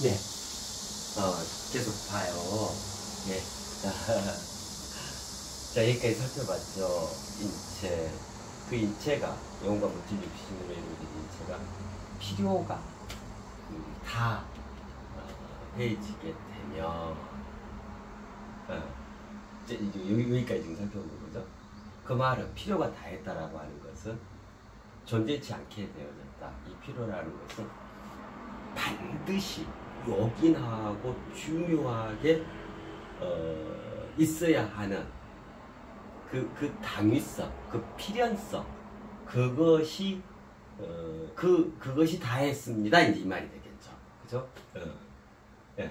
네. 계속 봐요. 네. 자, 여기까지 살펴봤죠. 인체. 그 인체가, 영혼과 물질 육신으로 이루어진 인체가 필요가 다 해지게 되면, 이제 여기까지 지금 살펴본 거죠. 그 말은 필요가 다 했다라고 하는 것은 존재치 않게 되어졌다. 이 필요라는 것은 반드시 요긴하고 중요하게 있어야 하는 그 당위성, 그 필연성, 그것이 그것이 다 했습니다. 이제 이 말이 되겠죠. 그죠? 예.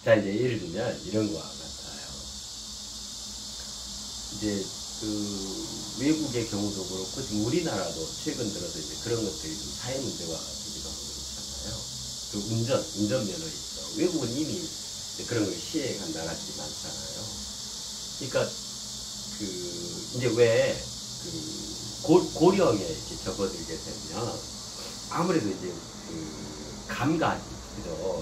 자, 이제 예를 들면 이런 거와 같아요. 이제 외국의 경우도 그렇고 지금 우리나라도 최근 들어서 이제 그런 것들이 좀 사회 문제가 되기도 하고 그렇잖아요. 그 운전면허 있죠. 외국은 이미 그런 걸 시행한 나라들이 많잖아요. 그러니까 이제 왜 고령에 이렇게 접어들게 되면 아무래도 이제 감각이, 그죠?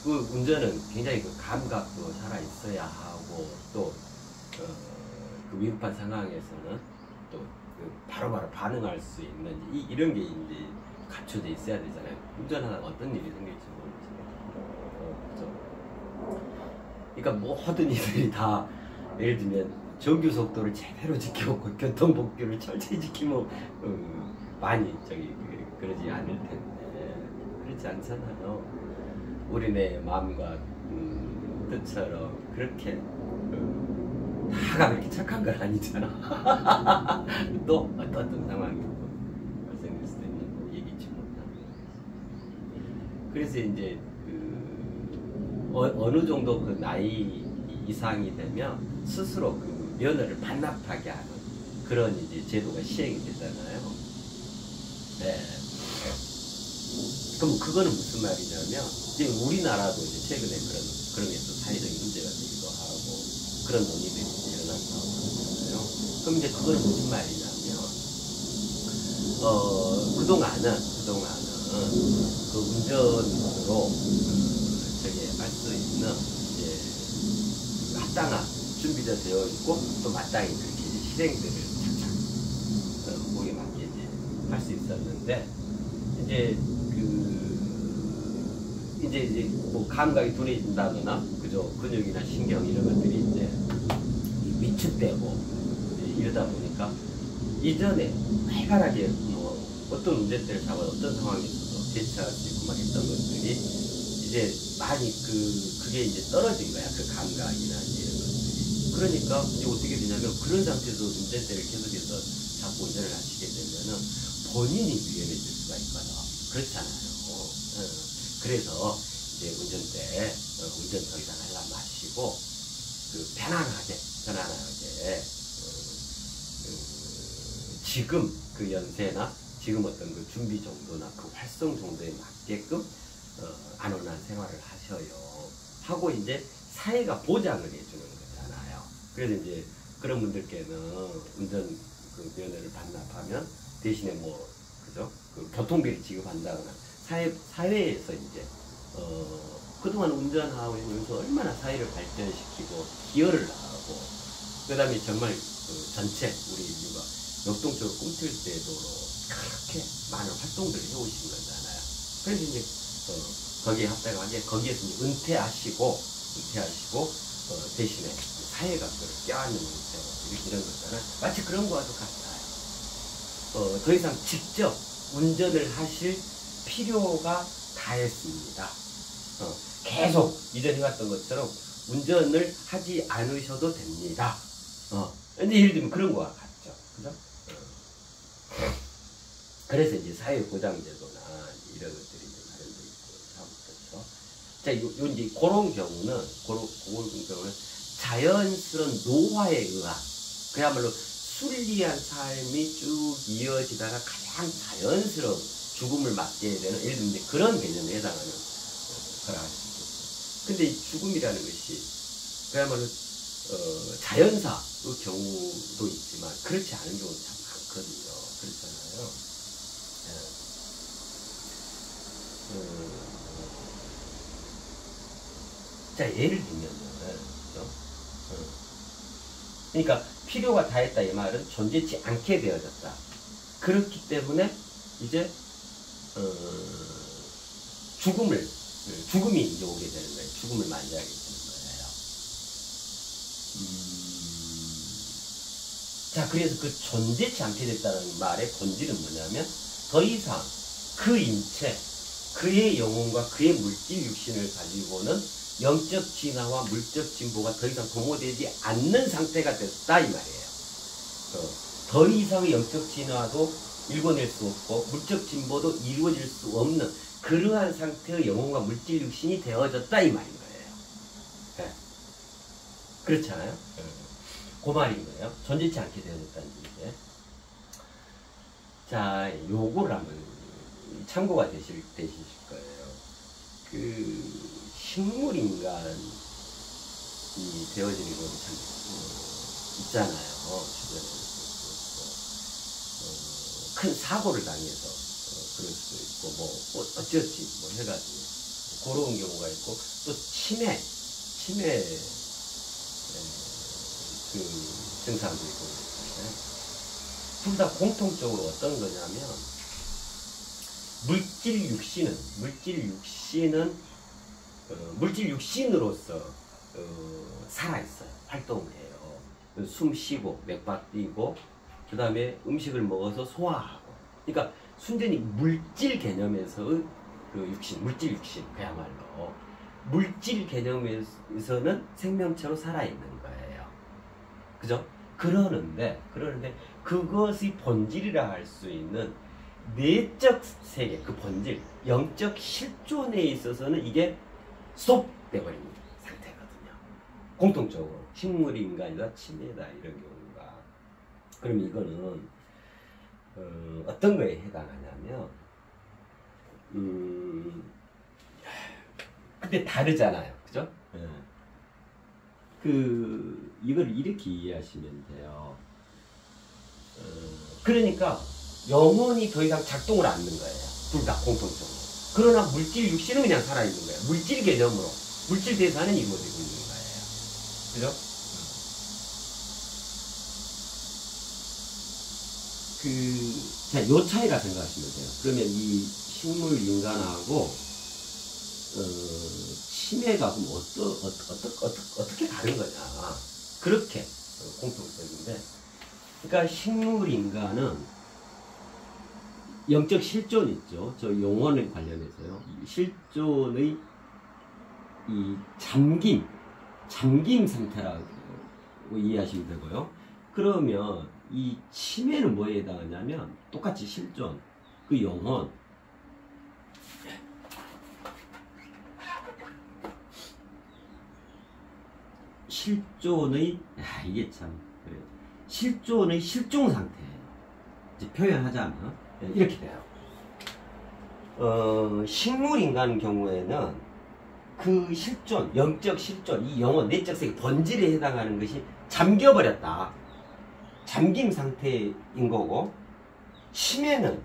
그 운전은 굉장히 그 감각도 살아 있어야 하고 또 그 위급한 상황에서는 또 바로바로 반응할 수 있는 이런 게 이제 갖춰져 있어야 되잖아요. 운전하다가 어떤 일이 생길지 모르죠. 그러니까 모든 이들이 다 예를 들면 정규 속도를 제대로 지키고 교통법규를 철저히 지키면 많이 그러지 않을 텐데 그렇지 않잖아요. 우리네 마음과 뜻처럼 그렇게 다가 그렇게 착한 건 아니잖아. 또 어떤 상황이 발생될 수도 있는 거 얘기치 못하는 거지. 그래서 이제 어느 정도 그 나이 이상이 되면 스스로 그 면허를 반납하게 하는 그런 이제 제도가 시행이 되잖아요. 네. 그럼 그거는 무슨 말이냐면 지금 우리나라도 이제 최근에 그런 게 또 사회적인 문제가 되기도 하고 그런 논의들이 일어난다고 하잖아요. 그럼 이제 그거는 무슨 말이냐면 그동안은 그 운전으로 할 수 있는 이제 합당한 준비가 되어 있고 또 마땅히 그렇게 이제 실행들을 착착 거기에 맞게 이제 할 수 있었는데 이제 뭐 감각이 둔해진다거나 그죠, 근육이나 신경 이런 것들이 이제 위축되고 이러다 보니까 이전에 활발하게 뭐 어떤 운전대를 잡아 어떤 상황에서도 대처할 수 있고 막 했던 것들이 이제 많이 그게 이제 떨어진 거야. 그 감각이나 이런 것들이. 그러니까 이제 어떻게 되냐면 그런 상태에서 운전대를 계속해서 자꾸 운전을 하시게 되면은 본인이 위험해질 수가 있거든. 그렇잖아요. 그래서 이제 운전대 운전 더 이상 하려 마시고 편안하게 지금 그 연세나 지금 어떤 그 준비 정도나 그 활성 정도에 맞게끔 안온한 생활을 하셔요. 하고 이제 사회가 보장을 해주는 거잖아요. 그래서 이제 그런 분들께는 운전 그 면허를 반납하면 대신에 뭐 그죠? 그 교통비를 지급한다거나 사회에서 이제 그동안 운전하고 있으면서 얼마나 사회를 발전시키고 기여를 하고 그 다음에 정말 전체 우리 인류가 역동적으로 꿈틀대도록 그렇게 많은 활동들을 해오신 거잖아요. 그래서 이제 거기에 합당하게 거기에서 이제 은퇴하시고 대신에 사회가 그걸 껴안는 형태로 이런 것들은 마치 그런 거와도 같아요. 더 이상 직접 운전을 하실 필요가 다했습니다. 계속 이전에 해왔던 것처럼 운전을 하지 않으셔도 됩니다. 근데 예를 들면 그런 거와 같죠. 그죠? 그래서 이제 사회보장제도나 이런 것들이 이제 마련되어 있고, 그렇죠. 자, 이제 그런 경우는 자연스러운 노화에 의한, 그야말로 순리한 삶이 쭉 이어지다가 가장 자연스러운 죽음을 맞게 되는, 예를 들면 그런 개념에 해당하는 거라 할 수 있겠죠. 근데 이 죽음이라는 것이 그야말로 자연사의 경우도 있지만 그렇지 않은 경우도 참 많거든요. 그렇잖아요. 자, 예를 들면은, 그러니까 필요가 다했다 이 말은 존재치 않게 되어졌다. 그렇기 때문에 이제 죽음이 이제 오게 되는 거예요. 죽음을 맞이하게 되는 거예요. 자, 그래서 그 존재치 않게 됐다는 말의 본질은 뭐냐면 더 이상 그 인체, 그의 영혼과 그의 물질 육신을 가지고는 영적 진화와 물적 진보가 더 이상 도모되지 않는 상태가 됐다 이 말이에요. 더 이상의 영적 진화도 일궈낼 수 없고 물적 진보도 이루어질 수 없는 그러한 상태의 영혼과 물질 육신이 되어졌다 이 말인 거예요. 네. 그렇잖아요. 그 말인 거예요. 존재치 않게 되어졌다는 얘기인데. 자, 요거를 한번 참고가 되실 거예요. 그 식물인간이 되어지는 경우도 참 있잖아요. 주변에. 큰 사고를 당해서 그럴 수도 있고 뭐 어쩌지 뭐 해가지고 그런 경우가 있고 또 치매 그 증상도 있고 둘 다 공통적으로 어떤 거냐면 물질 육신으로서 살아있어요. 활동을 해요. 숨 쉬고 맥박 뛰고 그 다음에 음식을 먹어서 소화하고. 그러니까 순전히 물질 개념에서의 그 육신, 물질 육신, 그야말로 물질 개념에서는 생명체로 살아있는 거예요. 그죠? 그러는데 그것의 본질이라 할 수 있는 내적 세계, 그 본질, 영적 실존에 있어서는 이게 스톱돼버린 상태거든요. 공통적으로 식물인간이다, 치매다 이런 경우가. 그럼 이거는 어떤 거에 해당하냐면 근데 다르잖아요. 그죠? 이걸 이렇게 이해하시면 돼요. 그러니까 영혼이 더 이상 작동을 안 하는 거예요. 둘 다 공통적으로. 그러나 물질 육신은 그냥 살아있는 거예요. 물질 개념으로. 물질 대사는 이루어지고 있는 거예요. 그죠? 자, 요 차이라 생각하시면 돼요. 그러면 이 식물 인간하고, 치매가 그럼 어떻게 다른 거냐. 그렇게 공통적인데. 그러니까 식물 인간은 영적 실존 있죠. 저 용언에 관련해서요. 이 실존의 이 잠김 상태라고 이해하시면 되고요. 그러면 이 치매는 뭐에 해당하냐면 똑같이 실존, 그 영혼. 실존의, 이게 참, 실존의 실종 상태예요. 이제 표현하자면 이렇게 돼요. 식물인간 경우에는 그 실존, 영적 실존, 이 영혼, 내적 세계, 본질에 해당하는 것이 잠겨버렸다. 잠김 상태인 거고, 치매는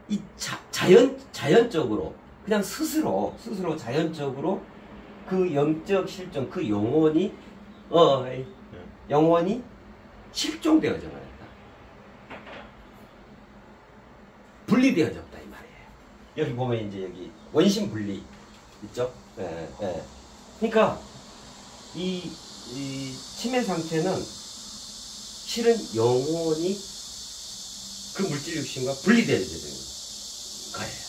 이 자연적으로, 그냥 스스로 자연적으로 그 영적 실존, 그 영혼이 실종되어져 버렸다. 분리되어졌다 이 말이에요. 여기 보면 이제 여기 원심 분리 있죠? 그러니까 이 치매 상태는 실은 영혼이 그 물질 육신과 분리되어져 되는 거예요.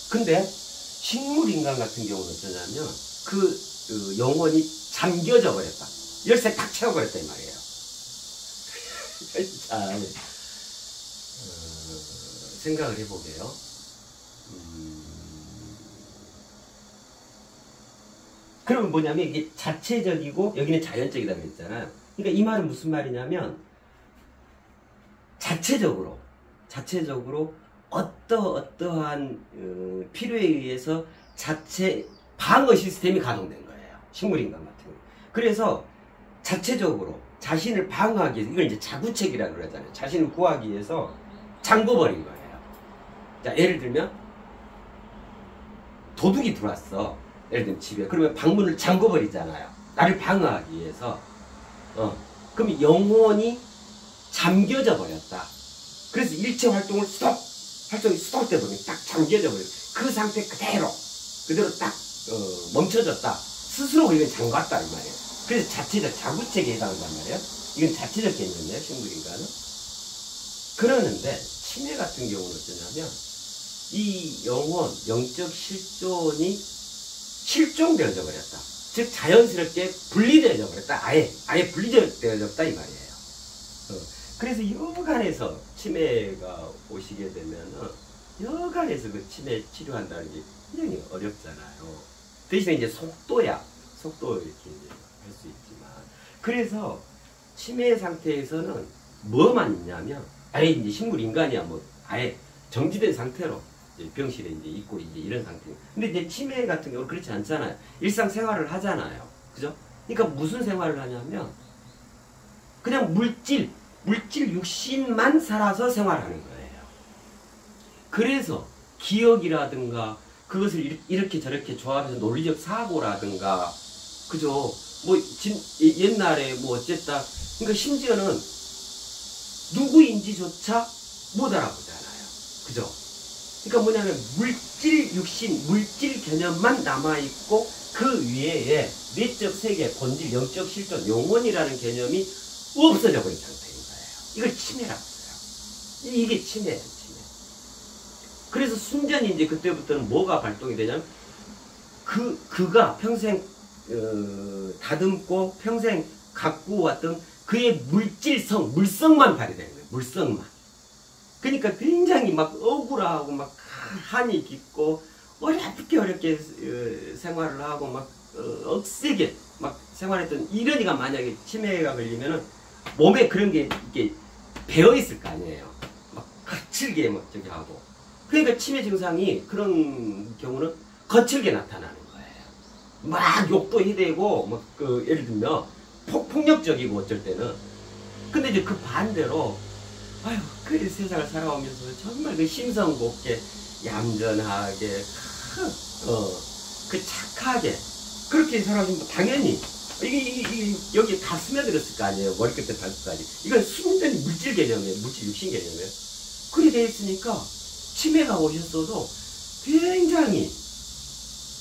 근데 식물인간 같은 경우는 어쩌냐면 그 영혼이 잠겨져 버렸다. 열쇠 탁 채워버렸다 이 말이에요. 자, 생각을 해보게요. 그러면 뭐냐면 이게 자체적이고 여기는 자연적이다 그랬잖아요. 그러니까 이 말은 무슨 말이냐면 자체적으로 어떠한 필요에 의해서 자체 방어 시스템이 가동된 거예요. 식물인간 같은 경우. 그래서 자체적으로 자신을 방어하기 위해서, 이걸 이제 자구책이라고 그러잖아요. 자신을 구하기 위해서 잠궈버린 거예요. 자, 예를 들면 도둑이 들어왔어. 예를 들면 집에. 그러면 방문을 잠궈버리잖아요. 나를 방어하기 위해서. 그럼 영혼이 잠겨져 버렸다. 그래서 일체 활동이 스톱돼 버리면 딱 잠겨져 버려요. 그 상태 그대로 딱 멈춰졌다. 스스로 이건 잠갔다 이 말이에요. 그래서 자체적 자구책에 해당한단 말이에요. 이건 자체적 개념이에요, 식물인간은. 그러는데 치매 같은 경우는 어쩌냐면 이 영적 실존이 실종되어져 버렸다. 즉 자연스럽게 분리되어져 버렸다. 아예 분리되어졌다 이 말이에요. 그래서 여간에서 치매가 오시게 되면은 여간에서 그 치매 치료한다는 게 굉장히 어렵잖아요. 대신에 이제 속도 이렇게 할 수 있지만, 그래서 치매 상태에서는 뭐만 있냐면 아예 이제 식물 인간이야 뭐 아예 정지된 상태로 이제 병실에 이제 있고 이제 이런 상태예요. 근데 이제 치매 같은 경우는 그렇지 않잖아요. 일상생활을 하잖아요. 그죠? 그러니까 무슨 생활을 하냐면 그냥 물질 육신만 살아서 생활하는 거예요. 그래서 기억이라든가 그것을 이렇게 저렇게 조합해서 논리적 사고라든가, 그죠? 뭐 옛날에 뭐 어쨌다. 그러니까 심지어는 누구인지조차 못 알아보잖아요. 그죠? 그러니까 뭐냐면 물질 육신, 물질 개념만 남아있고 그 위에 내적 세계, 본질, 영적 실존, 영혼이라는 개념이 없어져 버린 상태인 거예요. 이걸 치매라고 해요. 이게 치매예요, 치매. 그래서 순전히 이제 그때부터는 뭐가 발동이 되냐면 그가 평생 다듬고 평생 갖고 왔던 그의 물성만 발휘되는 거예요. 물성만. 그러니까 굉장히 막 억울하고 막 한이 깊고 어렵게 생활을 하고 막 억세게 막 생활했던 이런이가 만약에 치매가 걸리면은 몸에 그런 게 이게 배어 있을 거 아니에요. 막 거칠게 막 저기 하고. 그러니까 치매 증상이 그런 경우는 거칠게 나타나는 거예요. 막 욕도 해대고 막 예를 들면 폭력적이고 어쩔 때는. 근데 이제 그 반대로 아유 그 세상을 살아오면서 정말 그 심성곱게 얌전하게 그 착하게 그렇게 살아오면 당연히 이게 여기 다 스며들었을 거 아니에요. 머리끝에 발끝까지. 이건 순전히 물질 개념이에요. 물질 육신 개념이에요. 그렇게 되어 있으니까 치매가 오셨어도 굉장히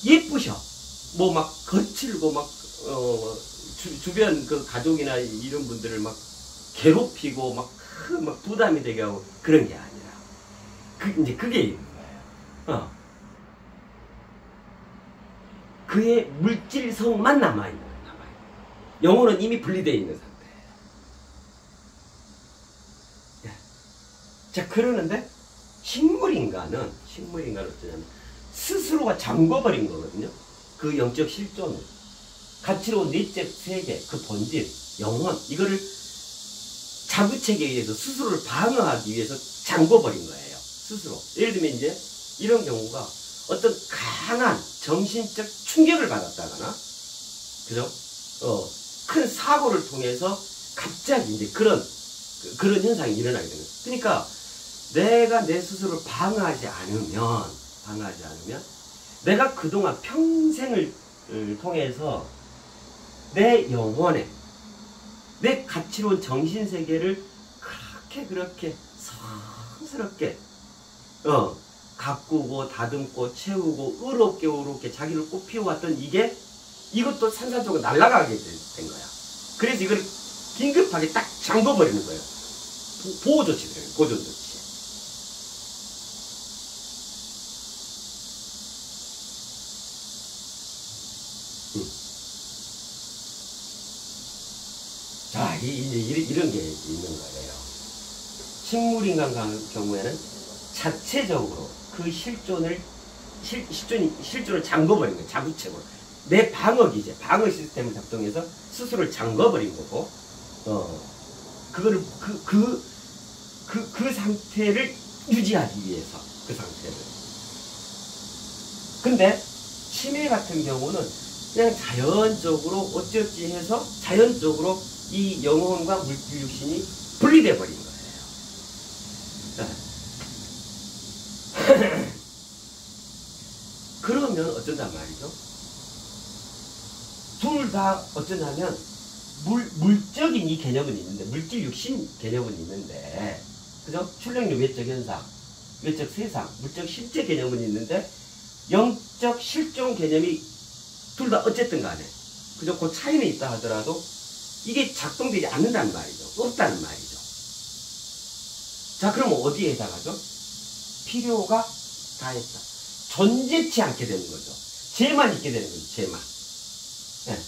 예쁘셔. 뭐 막 거칠고 막 주변 그 가족이나 이런 분들을 막 괴롭히고 막 부담이 되게 하고 그런 게 아니라 이제 그게 있는 거예요. 그의 물질성만 남아있는 거예요. 영혼은 이미 분리되어 있는 상태예요. 자, 그러는데 식물인간은 어쩌냐면 스스로가 잠궈버린 거거든요. 그 영적 실존을. 가치로운 내적 세계, 그 본질, 영혼, 이거를 자구책에 의해서 스스로를 방어하기 위해서 잠궈버린 거예요. 스스로. 예를 들면 이제 이런 경우가 어떤 강한 정신적 충격을 받았다거나, 그죠? 큰 사고를 통해서 갑자기 이제 그런 현상이 일어나게 되는 거예요. 그러니까 내가 내 스스로를 방어하지 않으면 내가 그동안 평생을 통해서 내 영혼에 내 가치로운 정신세계를 그렇게 성스럽게 가꾸고 다듬고 채우고 의롭게 자기를 꽃피워왔던 이것도 산산조각 날아가게 된 거야. 그래서 이걸 긴급하게 딱 잠궈버리는 거예요. 보호조치들이에요. 보존조치. 자, 이제 이런 게 있는 거예요. 식물인간 경우에는 자체적으로 그 실존을 잠궈버린 거예요. 자구책으로. 내 방어기제, 방어 시스템을 작동해서 스스로를 잠궈버린 거고, 그거를, 그 상태를 유지하기 위해서 그 상태를. 근데 치매 같은 경우는 그냥 자연적으로 어찌어찌 해서 자연적으로 이 영혼과 물질 육신이 분리돼 버린 거예요. 그러면 어쩐단 말이죠? 둘 다 어쩌냐면 물적인 이 개념은 있는데, 물질 육신 개념은 있는데, 그죠? 출력률 외적 현상, 외적 세상, 물적 실제 개념은 있는데, 영적 실존 개념이 둘 다 어쨌든 간에, 그죠? 그 차이는 있다 하더라도, 이게 작동되지 않는다는 말이죠. 없다는 말이죠. 자, 그럼 어디에 해당하죠? 필요가 다했다. 존재치 않게 되는 거죠. 죄만 있게 되는 거죠. 죄만. 네,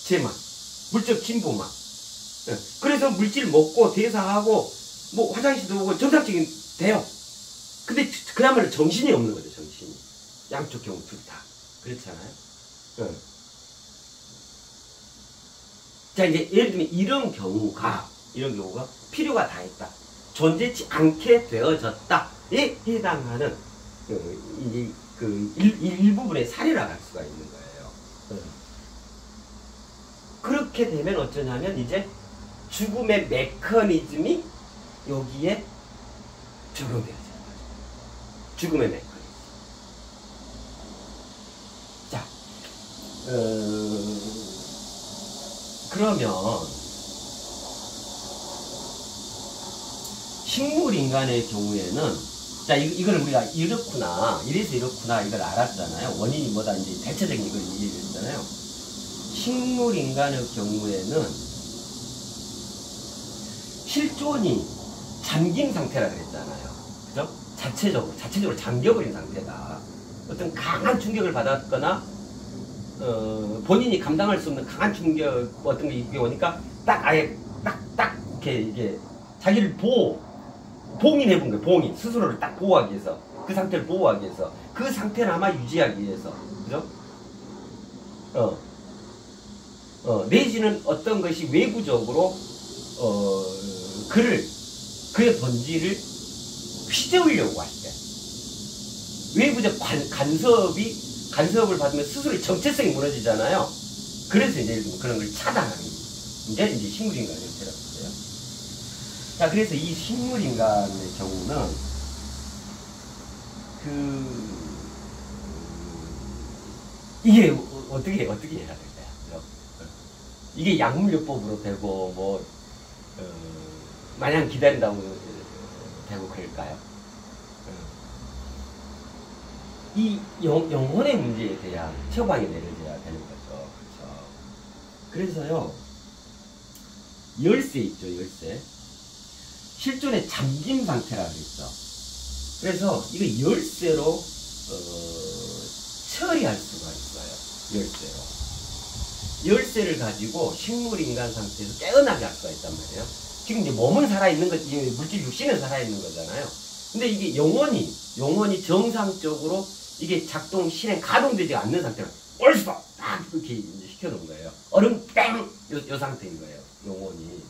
죄만. 물적 진보만. 네, 그래서 물질 먹고 대사하고 뭐 화장실도 오고 정상적인 돼요. 근데 그야말로 정신이 없는 거죠. 정신이. 양쪽 경우 둘 다. 그렇잖아요. 네. 자, 이제 예를 들면 이런 경우가 필요가 다했다. 존재치 않게 되어졌다에 해당하는 이제 일부분의 사례라고 할 수가 있는 거예요. 그렇게 되면 어쩌냐면 이제 죽음의 메커니즘이 여기에 적용되어지는 거죠. 죽음의 메커니즘. 자, 그러면 식물인간의 경우에는, 자, 이걸 우리가 이렇구나, 이래서 이렇구나, 이걸 알았잖아요. 원인이 뭐다, 이제 대체적인 이걸 얘기했잖아요. 식물인간의 경우에는 실존이 잠긴 상태라 그랬잖아요. 그죠? 자체적으로 잠겨버린 상태다. 어떤 강한 충격을 받았거나, 본인이 감당할 수 없는 강한 충격, 어떤 게 오니까, 이게, 자기를 봉인해 본 거예요. 봉인. 스스로를 딱 보호하기 위해서. 그 상태를 보호하기 위해서. 그 상태를 아마 유지하기 위해서. 그죠? 내지는 어떤 것이 외부적으로, 그의 본질을 휘저으려고 할 때. 외부적 간섭을 받으면 스스로의 정체성이 무너지잖아요. 그래서 이제 그런 걸 차단하는 거예요. 이제 식물인간의 형태라고 했어요. 자, 그래서 이 식물인간의 경우는 이게 어떻게 해야 될까요? 이게 약물요법으로 되고 마냥 기다린다고 되고 그럴까요? 이 영혼의 문제에 대한 처방이 내려져야 되는 거죠. 그렇죠? 그래서요, 열쇠 있죠, 열쇠. 실존의 잠김 상태라고 그랬죠. 그래서 이거 열쇠로 처리할 수가 있어요. 열쇠를 가지고 식물인간 상태에서 깨어나게 할 수가 있단 말이에요. 지금 이제 몸은 살아있는 거지, 물질 육신은 살아있는 거잖아요. 근데 이게 영혼이 정상적으로 이게 실행, 가동되지 않는 상태로 얼쑤 딱 이렇게 이제 시켜놓은 거예요. 얼음 땡! 요 상태인 거예요. 영혼이.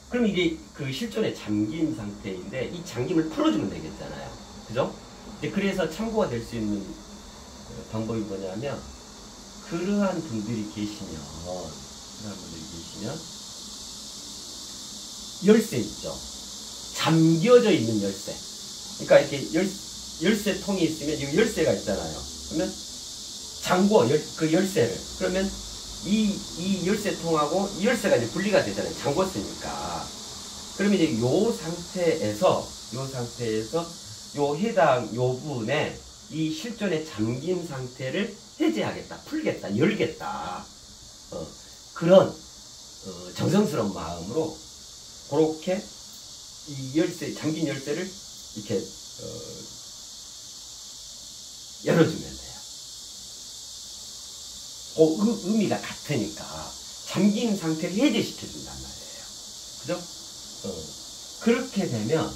그럼 이게 그 실존에 잠긴 상태인데 이 잠김을 풀어주면 되겠잖아요. 그죠? 이제 그래서 참고가 될 수 있는 방법이 뭐냐면, 그러한 분들이 계시면 열쇠 있죠. 잠겨져 있는 열쇠. 그러니까 이렇게 열쇠통이 있으면 이 열쇠가 있잖아요. 그러면 잠궈 그 열쇠를. 그러면 이 열쇠통하고 이 열쇠가 이제 분리가 되잖아요. 잠궜으니까. 그러면 이제 요 상태에서 요 해당 요 부분에 이 실존의 잠긴 상태를 해제하겠다, 풀겠다, 열겠다. 그런 정성스러운 마음으로 그렇게 이 잠긴 열쇠를 이렇게 열어주면 돼요. 그 의미가 같으니까 잠긴 상태를 해제시켜준단 말이에요. 그죠? 그렇게 되면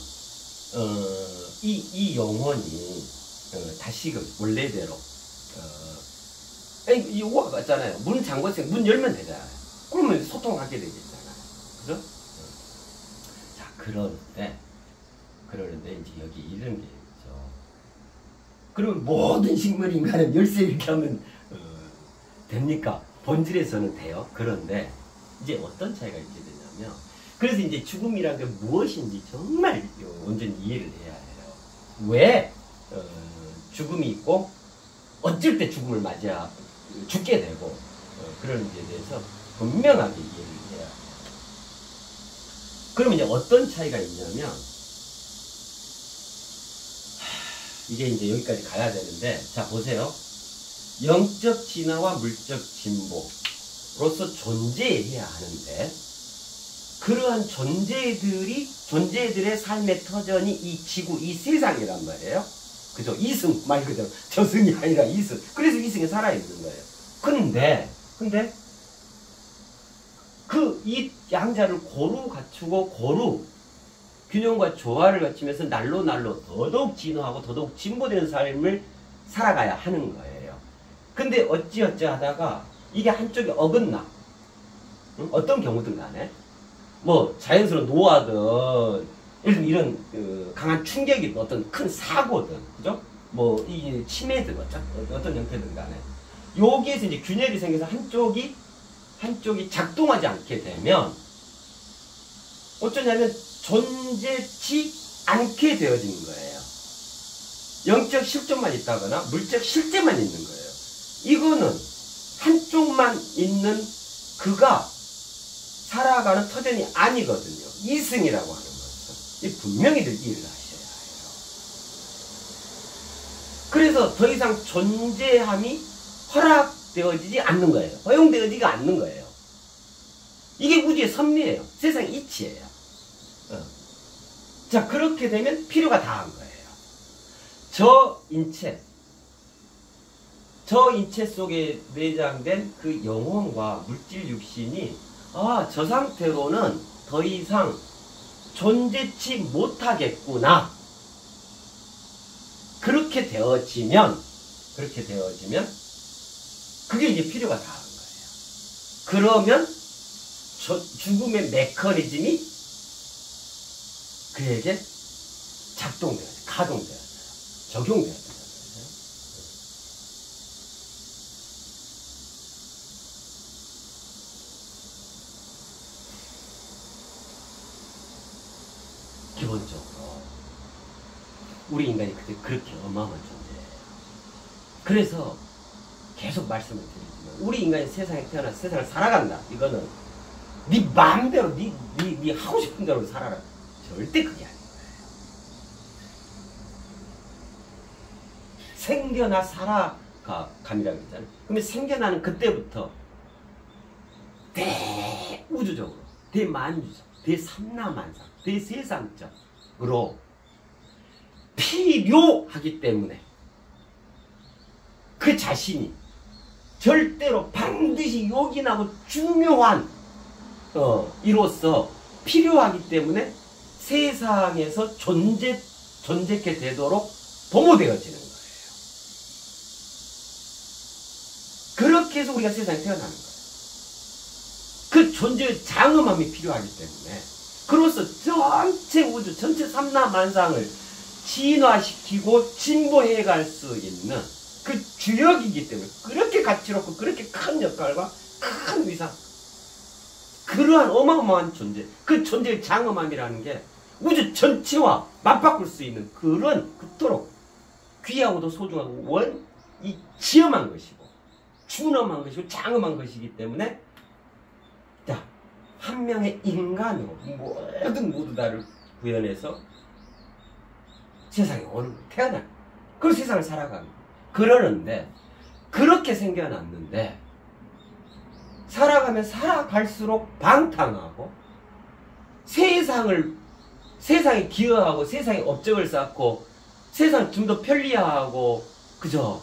이 영혼이 다시 원래대로 이 요거가 같잖아요. 문 잠궜으니까 문 열면 되잖아요. 그러면 소통하게 되겠잖아요. 그죠? 자, 그런데 그러는데 이제 여기 이런 게 있죠. 그러면 모든 식물 인간은 열쇠 이렇게 하면 됩니까? 본질에서는 돼요. 그런데 이제 어떤 차이가 있게 되냐면, 그래서 이제 죽음이란 게 무엇인지 정말 온전히 이해를 해야 해요. 왜 죽음이 있고 어쩔 때 죽음을 맞이야 죽게 되고 그러는지에 대해서 분명하게 이해를 해야 해요. 그러면 이제 어떤 차이가 있냐면, 이게 이제 여기까지 가야 되는데, 자 보세요. 영적 진화와 물적 진보로서 존재해야 하는데, 그러한 존재들의 삶의 터전이 이 지구, 이 세상이란 말이에요. 그죠? 이승, 말 그대로 저승이 아니라 이승. 그래서 이승에 살아있는 거예요. 근데 이 양자를 고루 갖추고 고루 균형과 조화를 갖추면서 날로 더더욱 진화하고 더더욱 진보되는 삶을 살아가야 하는 거예요. 근데 어찌어찌 하다가 이게 한쪽이 어긋나. 응? 어떤 경우든 간에 뭐 자연스러운 노화든 예를 들면 이런 강한 충격이든 어떤 큰 사고든, 그죠? 뭐 이게 치매든 어떤 형태든 간에 여기에서 이제 균열이 생겨서 한쪽이 작동하지 않게 되면 어쩌냐면 존재치 않게 되어지는 거예요. 영적 실존만 있다거나 물적 실제만 있는 거예요. 이거는 한쪽만 있는 그가 살아가는 터전이 아니거든요. 이승이라고 하는 것은. 이 분명히들 이해를 하셔야 해요. 그래서 더 이상 존재함이 허락되어지지 않는 거예요. 허용되어지지가 않는 거예요. 이게 우주의 섭리예요. 세상의 이치예요. 자, 그렇게 되면 필요가 다한 거예요. 저 인체 속에 내장된 그 영혼과 물질 육신이 저 상태로는 더 이상 존재치 못하겠구나. 그렇게 되어지면 그게 이제 필요가 다한 거예요. 그러면 죽음의 메커니즘이 그에게 작동되어요. 가동되어요. 적용되어요. 기본적으로 우리 인간이 그렇게 어마어마한 존재예요. 그래서 계속 말씀을 드리지만 우리 인간이 세상에 태어나서 세상을 살아간다. 이거는 네 마음대로 네 하고 싶은 대로 살아라. 절대 그게 아닌 거예요. 생겨나 살아감이라고 했잖아요. 그러면 생겨나는 그때부터 대우주적으로, 대만주적, 대삼라만상, 대세상적으로 필요하기 때문에 그 자신이 절대로 반드시 요긴하고 중요한 이로서 필요하기 때문에 세상에서 존재케 되도록 도모되어지는 거예요. 그렇게 해서 우리가 세상에 태어나는 거예요. 그 존재의 장엄함이 필요하기 때문에 그로서 전체 우주, 전체 삼라만상을 진화시키고 진보해 갈 수 있는 그 주역이기 때문에 그렇게 가치롭고 그렇게 큰 역할과 큰 위상, 그러한 어마어마한 존재, 그 존재의 장엄함이라는 게 우주 전체와 맞바꿀 수 있는 그토록 귀하고도 소중하고 지엄한 것이고 준엄한 것이고 장엄한 것이기 때문에 자, 한 명의 인간으로 모두 다를 구현해서 세상에 태어나 그 세상을 살아가는 그러는데 그렇게 생겨났는데 살아가면 살아갈수록 방탕하고 세상에 기여하고 세상에 업적을 쌓고 세상을 좀 더 편리하고 그죠?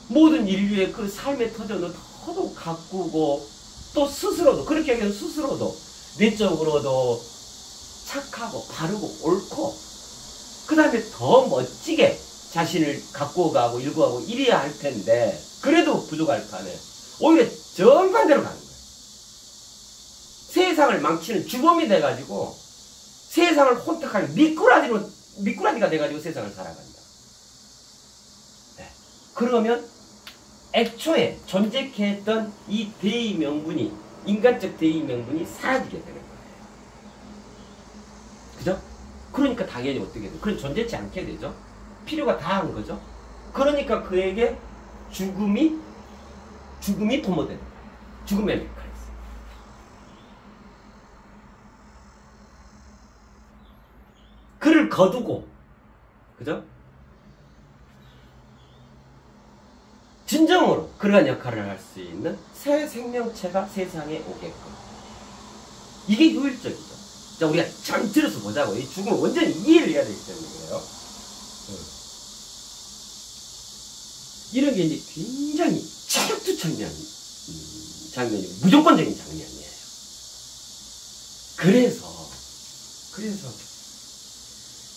모든 인류의 그 삶의 터전을 더더욱 가꾸고 또 스스로도 그렇게 하면 스스로도 내적으로도 착하고 바르고 옳고 그 다음에 더 멋지게 자신을 갖고 가고 일구하고 이래야 할 텐데 그래도 부족할 판에 오히려 정반대로 가는 거예요. 세상을 망치는 주범이 돼가지고 세상을 혼탁하게 미꾸라지로 미꾸라지가 돼가지고 세상을 살아간다. 네. 그러면 애초에 존재했던 이 대의 명분이, 인간적 대의 명분이 사라지게 되는 거예요. 그죠? 그러니까 당연히 어떻게 돼요? 그럼 존재치 않게 되죠? 필요가 다한 거죠? 그러니까 그에게 죽음이 도모되는 거예요. 죽음의 메커니즘. 그를 거두고, 그죠? 진정으로 그러한 역할을 할 수 있는 새 생명체가 세상에 오게끔. 이게 효율적이죠. 자, 우리가 잘 들어서 보자고. 이 죽음을 완전히 이해를 해야 되기 때문에 그래요. 이런 게 이제 굉장히 철두철미한 장면이고, 무조건적인 장면이에요. 그래서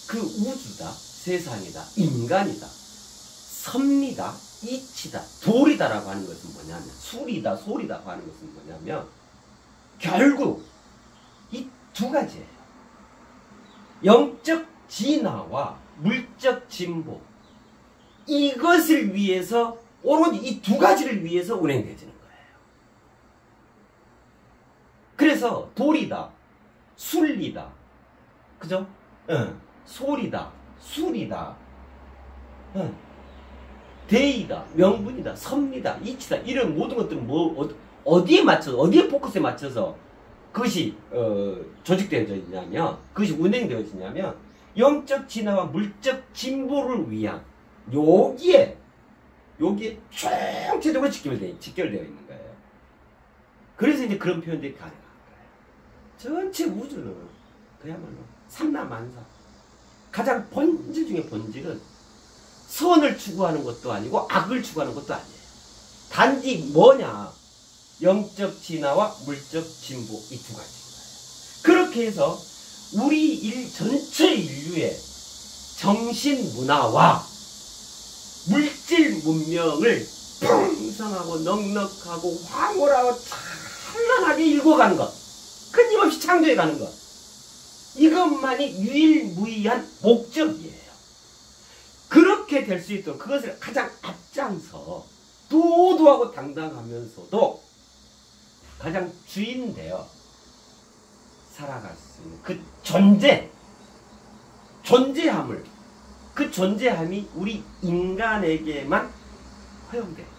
그 우주다, 세상이다, 인간이다, 섭리다, 이치다, 도리다라고 하는 것은 뭐냐면, 술이다, 소리다라고 하는 것은 뭐냐면, 결국 이 두 가지예요. 영적 진화와 물적 진보. 이것을 위해서, 오로지 이 두 가지를 위해서 운행되어지는 거예요. 그래서 도리다, 순리다, 그죠? 소리다, 술이다, 대의다, 명분이다, 섭리다, 이치다, 이런 모든 것들은 어디에 맞춰서, 어디에 포커스에 맞춰서 그것이 조직되어져 있냐면, 그것이 운행되어지냐면, 영적 진화와 물적 진보를 위한 여기에 총체적으로 직결되어 있는 거예요. 그래서 이제 그런 표현들이 가능한 거예요. 전체 우주는 그야말로 삼라만사. 가장 본질 중에 본질은 선을 추구하는 것도 아니고 악을 추구하는 것도 아니에요. 단지 뭐냐? 영적 진화와 물적 진보, 이 두 가지인 거예요. 그렇게 해서 우리 전체 인류의 정신 문화와 물질 문명을 풍성하고 넉넉하고 황홀하고 찬란하게 일궈가는 것, 끊임없이 창조해가는 것, 이것만이 유일무이한 목적이에요. 그렇게 될 수 있도록 그것을 가장 앞장서 도도하고 당당하면서도 가장 주인되어 살아갈 수 있는 그 존재함을, 그 존재함이 우리 인간에게만 허용되는 거예요.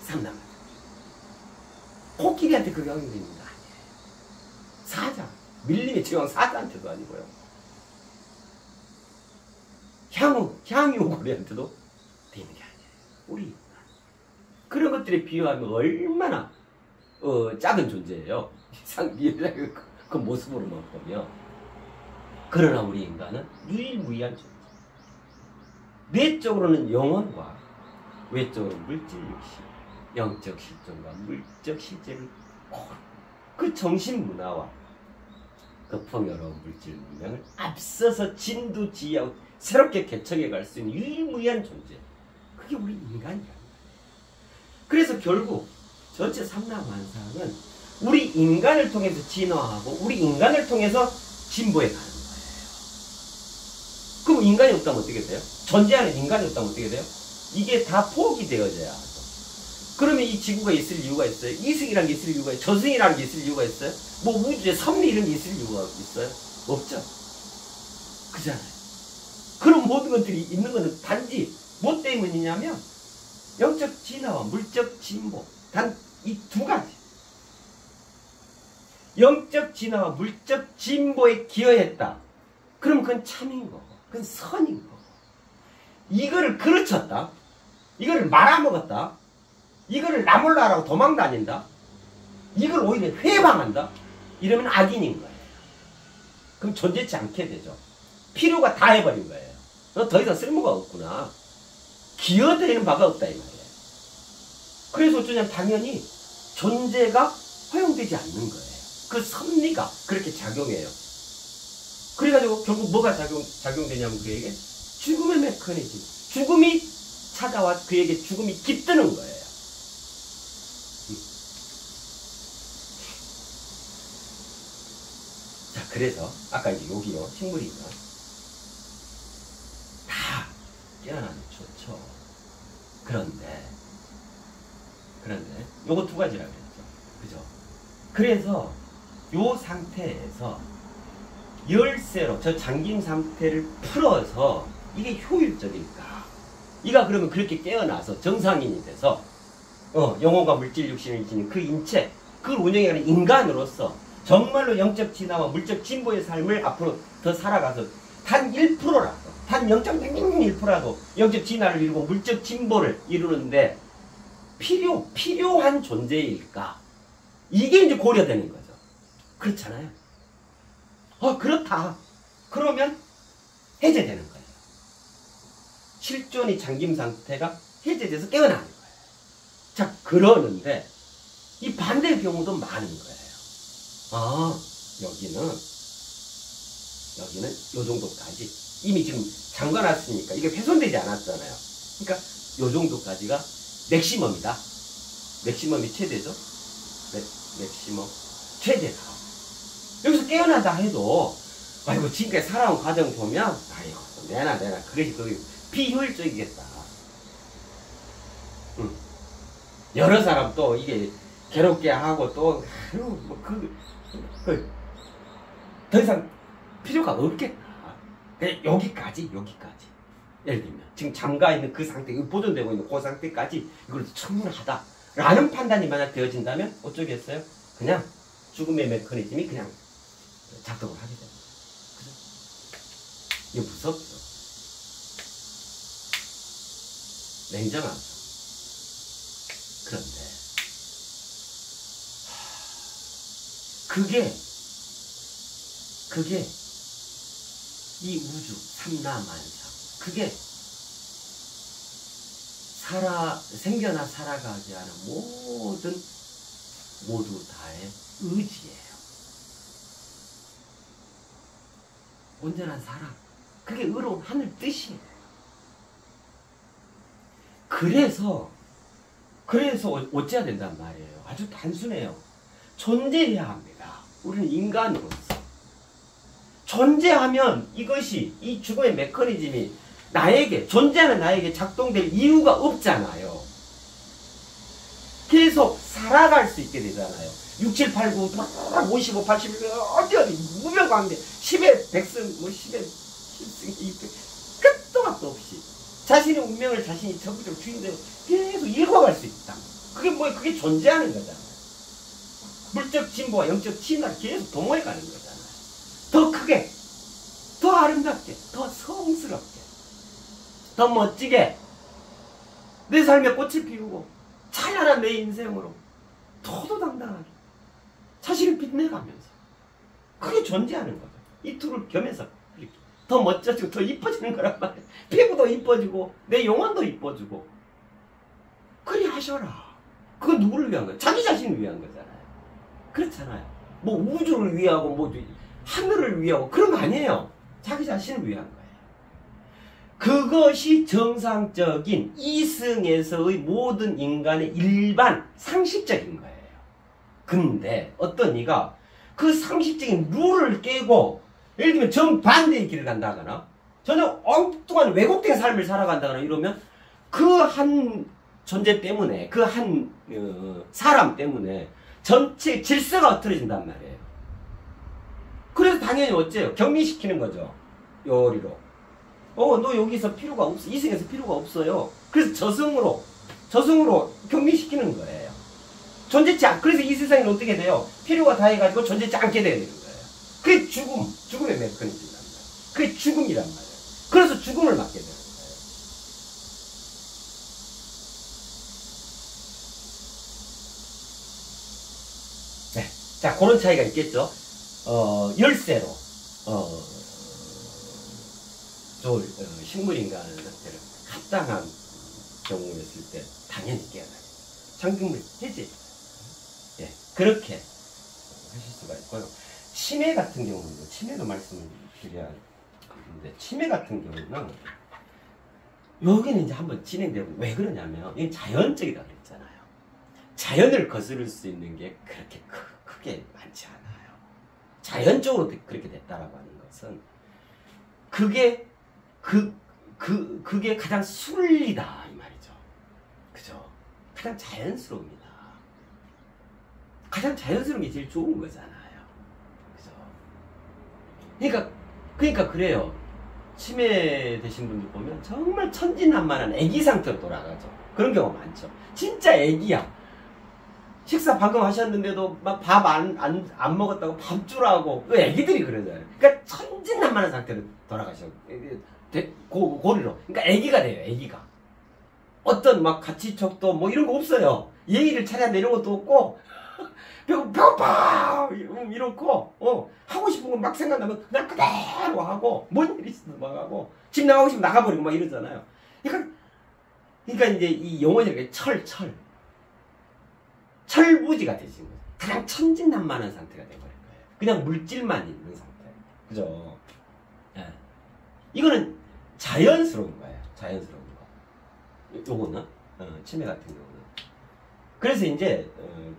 상담은 코끼리한테 그게 허용되는 거 아니에요. 사자, 밀림의 제왕 사자한테도 아니고요. 향유고리한테도 되는 게 아니에요. 우리 인간. 그런 것들에 비유하면 얼마나 작은 존재예요. 그 모습으로만 보면. 그러나 우리 인간은 유일무이한 존재. 내적으로는 영혼과 외적으로는 물질 육신, 영적 실존과 물적 실제를 그 정신 문화와 그 풍요로운 물질 문명을 앞서서 진두지휘하고 새롭게 개척해 갈 수 있는 유일무이한 존재. 그게 우리 인간이라는 거예요. 그래서 결국 전체 삼라만상은 우리 인간을 통해서 진화하고 우리 인간을 통해서 진보해 가는 거예요. 그럼 인간이 없다면 어떻게 돼요? 존재하는 인간이 없다면 어떻게 돼요? 이게 다 포기되어져야 하죠. 그러면 이 지구가 있을 이유가 있어요? 이승이라는 게 있을 이유가 있어요? 저승이라는 게 있을 이유가 있어요? 뭐 우주에 섭리 이런 게 있을 이유가 있어요? 없죠. 그잖아요. 그런 모든 것들이 있는 것은 단지 뭐 때문이냐면 영적 진화와 물적 진보, 단 이 두 가지. 영적 진화와 물적 진보에 기여했다. 그럼 그건 참인 거고, 그건 선인 거고. 이거를 그르쳤다. 이거를 말아먹었다. 이거를 나 몰라라고 도망 다닌다. 이걸 오히려 회방한다. 이러면 악인인 거예요. 그럼 존재치 않게 되죠. 필요가 다 해버린 거예요. 너 더 이상 쓸모가 없구나. 기여되는 바가 없다 이 말이에요. 그래서 어쩌냐면 당연히 존재가 허용되지 않는 거예요. 그 섭리가 그렇게 작용해요. 그래가지고 결국 뭐가 작용되냐면 그에게 죽음의 메커니즘, 죽음이 찾아와 그에게 죽음이 깃드는 거예요. 자, 그래서 아까 이제 여기요 식물이죠. 깨어나면 좋죠. 그런데 요거 두 가지라고 했죠. 그죠? 그래서 요 상태에서 열쇠로 저 잠김 상태를 풀어서 이게 효율적일까? 이가 그러면 그렇게 깨어나서 정상인이 돼서 영혼과 물질 육신을 지닌 그 인체, 그걸 운영해가는 인간으로서 정말로 영적 진화와 물적 진보의 삶을 앞으로 더 살아가서 단 1%라도, 단 0.1%라도 영적 진화를 이루고 물적 진보를 이루는데 필요한 존재일까? 이게 이제 고려되는 거죠. 그렇잖아요. 그렇다. 그러면 해제되는 거예요. 실존이 잠김 상태가 해제돼서 깨어나는 거예요. 자, 그러는데 이 반대의 경우도 많은 거예요. 여기는 요 정도까지 이미 지금 잠가놨으니까 이게 훼손되지 않았잖아요. 그러니까 요 정도까지가 맥시멈이다. 맥시멈이 최대죠. 맥시멈 최대다. 여기서 깨어나다 해도 아이고 지금까지 살아온 과정 보면 아이고 내나 그것이 거의 비효율적이겠다. 여러 사람 또 이게 괴롭게 하고 또 더 이상 필요가 없겠다. 여기까지 예를 들면 지금 잠가있는 그 상태, 보존되고 있는 그 상태까지 이걸로 충분하다라는 판단이 만약 되어진다면 어쩌겠어요? 그냥 죽음의 메커니즘이 그냥 작동을 하게 됩니다. 그죠? 이거 무섭죠? 냉정하죠? 그런데 그게 이 우주 삼라만상, 그게 생겨나 살아가게 하는 모두 다의 의지예요. 온전한 사랑, 그게 의로운 하늘 뜻이에요. 그래서 어째야 된단 말이에요. 아주 단순해요. 존재해야 합니다. 우리는 인간으로서. 존재하면 이것이, 이 죽음의 메커니즘이 존재하는 나에게 작동될 이유가 없잖아요. 계속 살아갈 수 있게 되잖아요. 6, 7, 8, 9, 55, 81, 어디, 무병관계, 10의 백승, 10의 10승, 200, 끝도 막도 없이. 자신의 운명을 자신이 전부적으로 주인되고 계속 읽어갈 수 있다. 그게 존재하는 거잖아요. 물적 진보와 영적 진화를 계속 도모해 가는 거잖아요. 더 크게, 더 아름답게, 더 성스럽게, 더 멋지게 내 삶에 꽃을 피우고 찬란한 내 인생으로 도도당당하게 자신을 빛내가면서 그게 존재하는 거죠. 이 둘을 겸해서 이렇게 더 멋져지고 더 이뻐지는 거란 말이에요. 피부도 이뻐지고 내 영혼도 이뻐지고. 그리 하셔라. 그건 누구를 위한 거예요? 자기 자신을 위한 거잖아요. 그렇잖아요. 뭐 우주를 위하고 뭐 하늘을 위하고 그런 거 아니에요. 자기 자신을 위한 거예요. 그것이 정상적인 이승에서의 모든 인간의 일반 상식적인 거예요. 근데 어떤 이가 그 상식적인 룰을 깨고 예를 들면 정반대의 길을 간다거나 전혀 엉뚱한 왜곡된 삶을 살아간다거나 이러면 그 한 존재 때문에 그 한 사람 때문에 전체 질서가 흐트러진단 말이에요. 그래서 당연히 어째요? 격리시키는 거죠. 요리로. 너 여기서 필요가 없어. 이승에서 필요가 없어요. 그래서 저승으로 격리시키는 거예요. 존재치 않, 그래서 이 세상에는 어떻게 돼요? 필요가 다해가지고 존재치 않게 되는 거예요. 그게 죽음의 메커니즘이란 말이에요. 그게 죽음이란 말이에요. 그래서 죽음을 맞게 되는 거예요. 네. 자, 그런 차이가 있겠죠. 열쇠로, 식물인간한테는 합당한 경우였을 때 당연히 깨어나요. 잠금을 해제. 예, 그렇게 하실 수가 있고요. 치매 같은 경우는, 치매도 말씀을 드려야 하는데, 치매 같은 경우는, 여기는 이제 한번 진행되고, 왜 그러냐면, 이게 자연적이다 그랬잖아요. 자연을 거스를 수 있는 게 그렇게 크게 많지 않아요. 자연적으로 그렇게 됐다라고 하는 것은, 그게 그게 가장 순리다 이 말이죠. 그죠? 가장 자연스러웁니다. 가장 자연스러운 게 제일 좋은 거잖아요. 그죠? 그러니까 그래요. 치매 되신 분들 보면 정말 천진난만한 애기 상태로 돌아가죠. 그런 경우가 많죠. 진짜 애기야. 식사 방금 하셨는데도 막 밥 안 먹었다고 밥 주라고. 애기들이 그러잖아요. 그러니까 천진난만한 상태로 돌아가셔. 고리로. 그러니까 애기가 돼요. 애기가. 어떤 막 가치척도 뭐 이런 거 없어요. 예의를 차려야 이런 것도 없고 배고파 이렇고 하고 싶은 거 막 생각나면 그냥 그대로 하고 뭔 일이 있어도 막 하고 집 나가고 싶으면 나가버리고 막 이러잖아요. 그러니까 이제 이 영혼이라는 게 철부지가 되신 거예요. 그냥 천진난만한 상태가 돼버린 거예요. 그냥 물질만 있는 상태. 그죠? 예. 이거는 자연스러운 거예요. 자연스러운 거. 요거는 치매 같은 경우는. 그래서 이제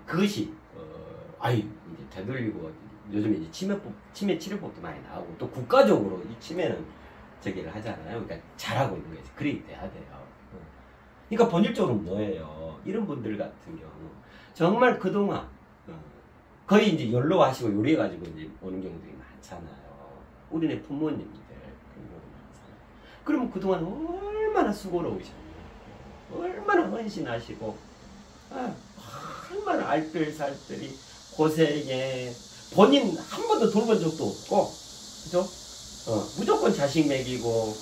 그것이 이제 되돌리고 요즘에 이제 치매 치료법도 많이 나오고 또 국가적으로 이 치매는 저기를 하잖아요. 그러니까 잘하고 있는 거지. 그렇게 돼야 돼요. 그러니까 본질적으로 뭐예요? 이런 분들 같은 경우 정말 그동안 거의 이제 연로하시고 요리해가지고 이제 오는 경우들이 많잖아요. 우리네 부모님들 그런 경우 많잖아요. 그러면 그동안 얼마나 수고로우셨나요? 얼마나 헌신하시고 얼마나 알뜰살뜰히 고생에 본인 한 번도 돌본 적도 없고 그죠? 무조건 자식 먹이고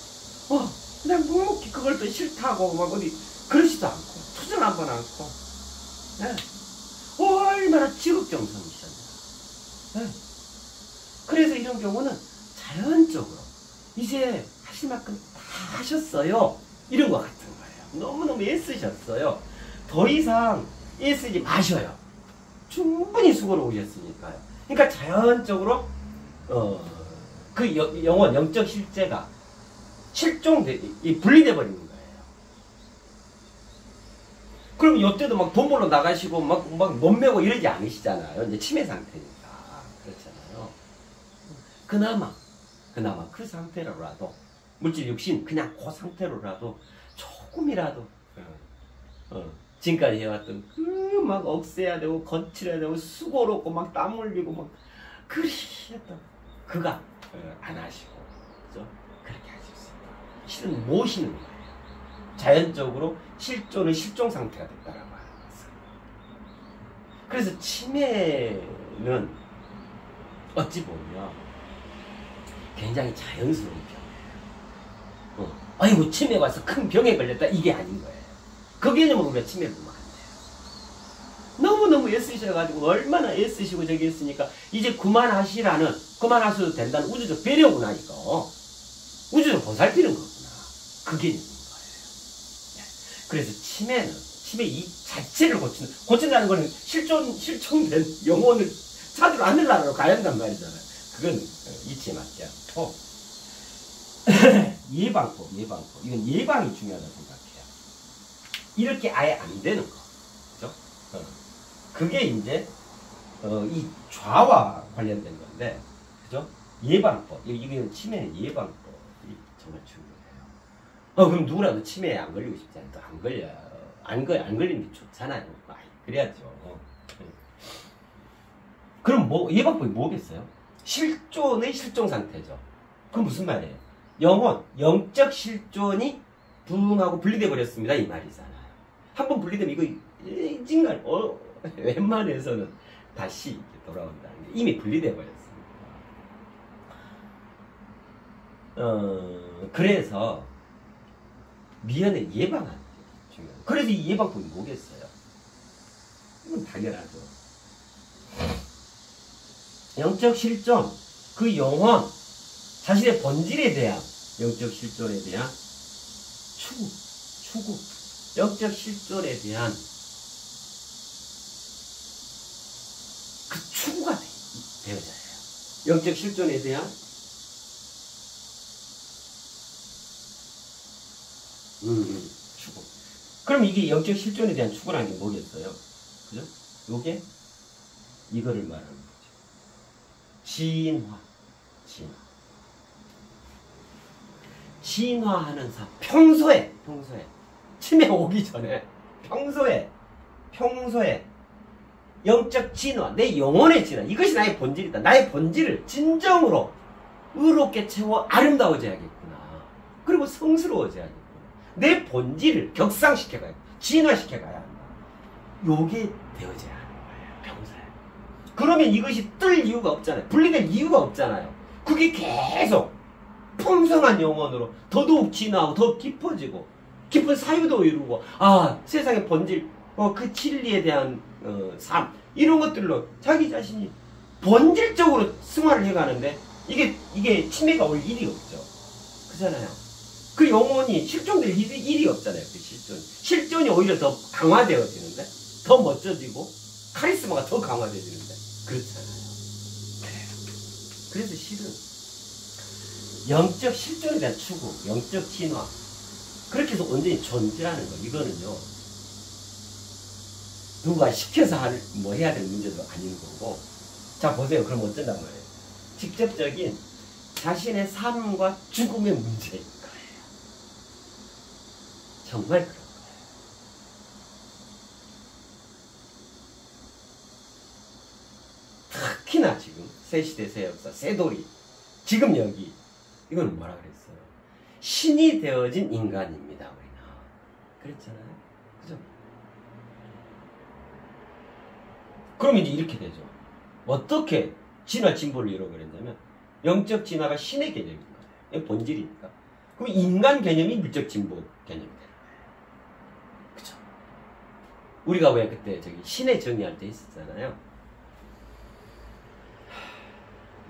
그냥 묵묵히 그걸 또 싫다고 막 어디 그러지도 않고 투정 한번 않고 얼마나 지극정성이셨나요. 그래서 이런 경우는 자연적으로 이제 하실 만큼 다 하셨어요. 이런 것 같은 거예요. 너무너무 애쓰셨어요. 더 이상 애쓰지 마셔요. 충분히 수고로우셨으니까요. 그러니까 자연적으로 그 영혼, 영적 실제가 분리돼 버리는 거예요. 그럼 이때도 막 돈 벌러 나가시고 막 몸 메고 이러지 않으시잖아요. 이제 치매 상태니까 그렇잖아요. 그나마 그 상태로라도 물질 육신 그냥 그 상태로라도 조금이라도 지금까지 해왔던 그 막 억세야 되고 거칠어야 되고 수고롭고 막 땀 흘리고 막 그리 했던 그가 안 하시고 그죠? 그렇게 하실 수 있다. 실은 모시는 거예요. 자연적으로 실존은 실종 상태가 됐다라고 하는 것은. 그래서 치매는 어찌 보면 굉장히 자연스러운 병이에요. 아이고 치매가 와서 큰 병에 걸렸다 이게 아닌 거예요. 그 개념으로 우리가 치매를 보면 안 돼요. 너무너무 애쓰셔가지고 얼마나 애쓰시고 저기 했으니까 이제 그만하셔도 된다는 우주적 배려구나 이거. 우주적 보살피는 거구나. 그 개념인 거예요. 그래서 치매 이 자체를 고친다는 거는 실종된 영혼을 찾으러 하늘나라로 가야 한단 말이잖아요. 그건 이치에 맞지 않고 예방법 이건 예방이 중요하다고 생각해요. 이렇게 아예 안 되는 거 그죠? 그게 이제 이 좌와 관련된 건데 그죠? 예방법 이게 치매는 예방법이 정말 중요해요. 그럼 누구라도 치매에 안 걸리고 싶지 않아요. 또 안 걸려요. 안 걸리는 게 좋잖아요. 그래야죠. 그럼 예방법이 뭐겠어요? 실존의 실종 상태죠. 그럼 무슨 말이에요? 영적 실존이 붕하고 분리돼 버렸습니다. 이 말이잖아요. 한번 분리되면 이거 인간 웬만해서는 다시 돌아온다는 게 이미 분리돼 버렸습니다. 그래서 미연을 예방하는 게 중요해요. 그래서 이 예방법이 뭐겠어요? 이건 당연하죠. 영적 실존, 그 영혼, 자신의 본질에 대한 영적 실존에 대한 추구, 영적 실존에 대한 그 추구가 되어져야 해요. 영적 실존에 대한 추구. 그럼 이게 영적 실존에 대한 추구라는 게 뭐겠어요? 그죠? 요게 이거를 말하는 거죠. 진화. 진화하는 삶. 평소에 치매 오기 전에 평소에 영적 진화, 내 영혼의 진화, 이것이 나의 본질이다. 나의 본질을 진정으로 의롭게 채워 아름다워져야겠구나. 그리고 성스러워져야겠구나. 내 본질을 격상시켜가야, 진화시켜가야 한다. 요게 되어져야 하는 거예요, 평소에. 그러면 이것이 뜰 이유가 없잖아요. 분리될 이유가 없잖아요. 그게 계속 풍성한 영혼으로 더더욱 진화하고 더 깊어지고 깊은 사유도 이루고, 아, 세상의 본질, 그 진리에 대한 삶, 이런 것들로 자기 자신이 본질적으로 승화를 해가는데 이게 치매가 올 일이 없죠. 그잖아요. 그 영혼이 실종될 일이 없잖아요. 그 실존이 오히려 더 강화되어지는데, 더 멋져지고 카리스마가 더 강화되어지는데, 그렇잖아요. 그래서 실은 영적 실존에 대한 추구, 영적 진화, 그렇게 해서 온전히 존재하는 거, 이거는요, 누가 시켜서 해야 될 문제도 아닌 거고. 자, 보세요. 그럼 어쩐단 말이에요. 직접적인 자신의 삶과 죽음의 문제인 거예요. 정말 그런 거예요. 특히나 지금 새시대 새역사 새돌이 지금 여기 이건 뭐라 그랬어요? 신이 되어진 인간입니다. 우리는 그랬잖아요. 그죠? 그럼 이제 이렇게 되죠. 어떻게 진화 진보를 이루어버렸냐면, 영적 진화가 신의 개념인 거예요. 이게 본질이니까. 그럼 인간 개념이 물적 진보 개념이 되는 거예요. 그죠? 우리가 왜 그때 신의 정의할 때 있었잖아요.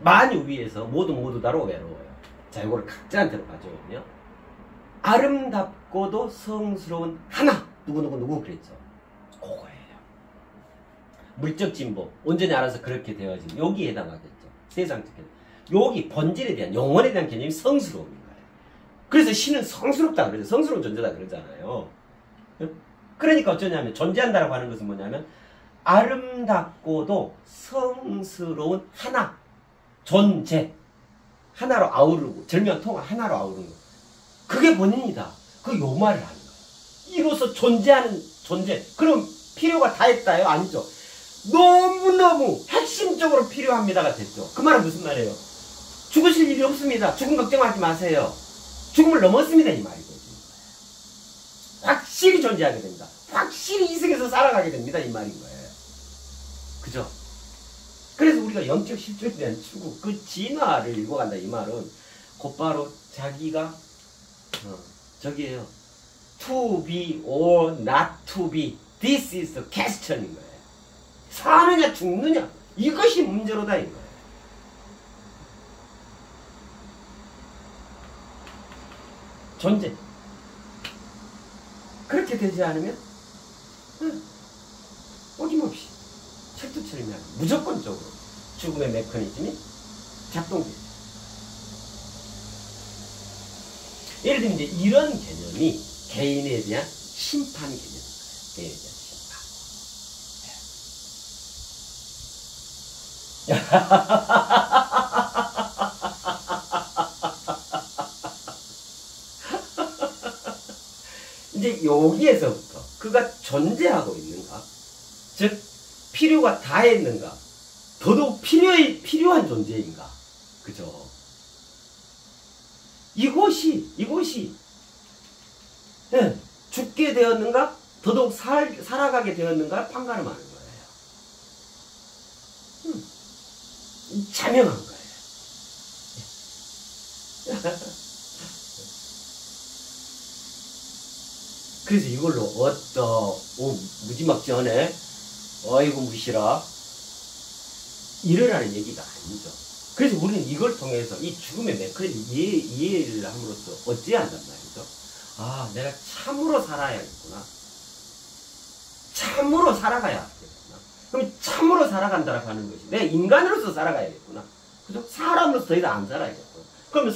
만유 위에서 모두 다로 외로워요. 자, 이거를 각자한테로 가져오면, 아름답고도 성스러운 하나, 누구 그랬죠. 그거예요. 물적 진보, 온전히 알아서 그렇게 되어진, 여기에 해당하겠죠. 세상적 개념. 여기 본질에 대한, 영혼에 대한 개념이 성스러움인 거예요. 그래서 신은 성스럽다 그러죠. 성스러운 존재다 그러잖아요. 그러니까 어쩌냐면, 존재한다라고 하는 것은 뭐냐면, 아름답고도 성스러운 하나, 존재. 하나로 아우르고, 절묘한 통화 하나로 아우르는 거. 그게 본인이다. 그 요 말을 하는 거예요. 이로써 존재하는 존재. 그럼 필요가 다 했다요? 아니죠. 너무너무 핵심적으로 필요합니다가 됐죠. 그 말은 무슨 말이에요? 죽으실 일이 없습니다. 죽음 걱정하지 마세요. 죽음을 넘었습니다. 이 말이거든요. 확실히 존재하게 됩니다. 확실히 이 세계에서 살아가게 됩니다. 이 말인 거예요. 그죠? 그래서 우리가 영적 실존에 대한 추구, 그 진화를 읽어간다. 이 말은 곧바로 자기가 저기에요. To be or not to be. This is the question인 거예요. 사느냐 죽느냐, 이것이 문제로다 이 거예요. 존재. 그렇게 되지 않으면 어김없이 철두철미하게 무조건적으로 죽음의 메커니즘이 작동돼요. 예를 들면 이제 이런 개념이 개인에 대한 심판 개념인 거예요. 개인에 대한 이제 여기에서부터 그가 존재하고 있는가, 즉 필요가 다했는가, 더더욱 필요한 존재인가, 그죠? 이것이 죽게 되었는가, 더더욱 살아가게 되었는가 판가름하는 거예요. 자명한 거예요. 그래서 이걸로 무지막지하네, 어이구 무시라, 이러라는 얘기가 아니죠. 그래서 우리는 이걸 통해서 이 죽음의 메커니즘 이해를 함으로써 어찌해야 한단 말이죠. 아, 내가 참으로 살아야겠구나. 참으로 살아가야겠구나. 그럼 참으로 살아간다라고 하는 것이 내가 인간으로서 살아가야겠구나. 그죠? 사람으로서 더 이상 안 살아야겠구나. 그러면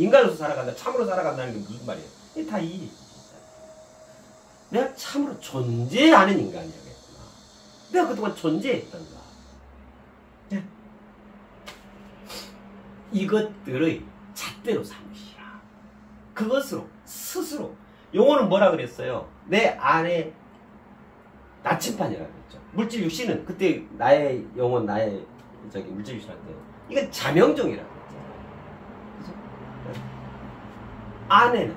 인간으로서 살아간다, 참으로 살아간다는 게 무슨 말이에요? 이게 다 이 얘기죠. 내가 참으로 존재하는 인간이야겠구나. 내가 그동안 존재했던가. 네. 이것들의 잣대로 삼으시라. 그것으로 스스로 용어는 뭐라 그랬어요? 내 안에 나침반이라고 했죠. 물질 육신은 그때 나의 영혼 나의 물질 육신한테 이건 자명종이라고 했죠. 그죠? 안에는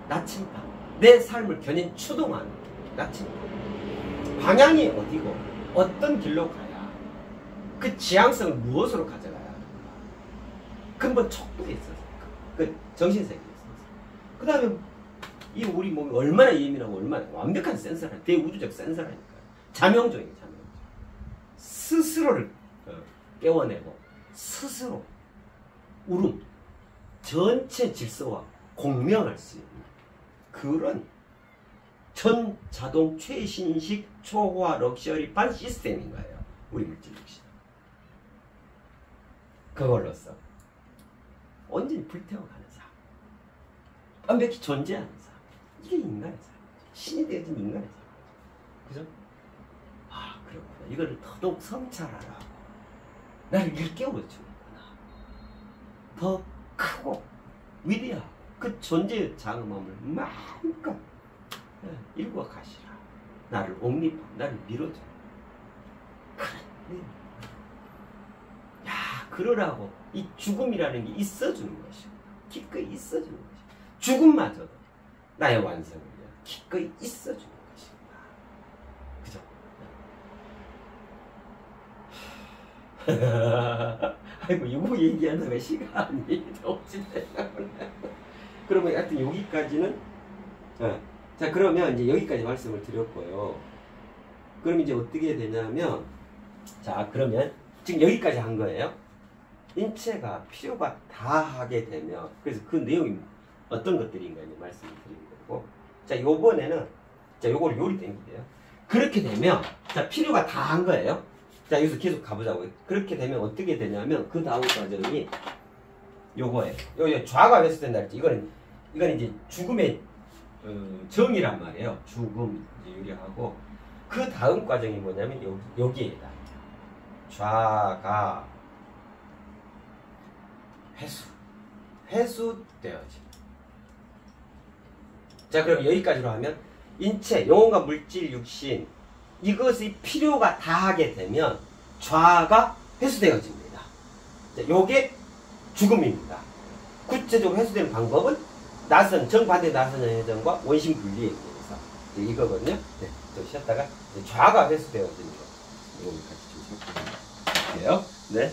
나침반 내 삶을 견인 추동하는 나침반 방향이 어디고 어떤 길로 가야 그 지향성을 무엇으로 가져가야 하는가 근본 척도에 있어서 그 정신세계에 있어서 그 다음에 이 우리 몸이 얼마나 예민하고 얼마나 완벽한 센서라 대우주적 센서라니까요. 자명종이에요. 자명종. 스스로를 깨워내고 스스로 울음 전체 질서와 공명할 수 있는 그런 전자동 최신식 초호화 럭셔리판 시스템인 거예요. 우리 물질 육신. 그걸로써 온전히 불태워가는 삶. 완벽히 존재하는 삶. 이게 인간의 삶이죠. 신이 되어진 인간의 삶이죠. 그죠? 아, 그렇구나. 이거를 더더욱 성찰하라고. 나를 일깨워주는구나. 더 크고 위대하고 그 존재의 장엄함을 마음껏 일궈 가시라. 나를 옹립하, 나를 밀어줘. 그래. 야, 그러라고 이 죽음이라는 게 있어주는 것이고 기꺼이 있어주는 것이고 죽음마저도 나의 완성을 위해 기꺼이 있어주는 것입니다. 그죠? 아이고 이거 얘기하다가 시간이 없지네. 그러면 하여튼 여기까지는 자 그러면 이제 여기까지 말씀을 드렸고요. 그럼 이제 어떻게 되냐면 자 그러면 지금 여기까지 한 거예요. 인체가 필요가 다하게 되면 그래서 그 내용이 어떤 것들인가 이제 말씀을 드린 거고 자 요번에는 자 요걸 요리 땡기게요. 그렇게 되면 자 필요가 다 한 거예요. 자 여기서 계속 가보자고요. 그렇게 되면 어떻게 되냐면 그 다음 과정이 요거예요. 요 좌가 회수된다 했지. 이거는 이제 죽음의 정이란 말이에요. 죽음 이제 유리하고 그 다음 과정이 뭐냐면 여기에다 좌가 회수되어지. 자 그럼 여기까지로 하면 인체, 영혼과 물질, 육신 이것이 필요가 다하게 되면 좌가 회수되어집니다. 자, 요게 죽음입니다. 구체적으로 회수되는 방법은 정반대 나선 회전과 원심 분리에 의해서 이거거든요. 네, 좀 쉬었다가 좌가 회수되어지는 거 이거 같이 좀 살펴볼게요. 네.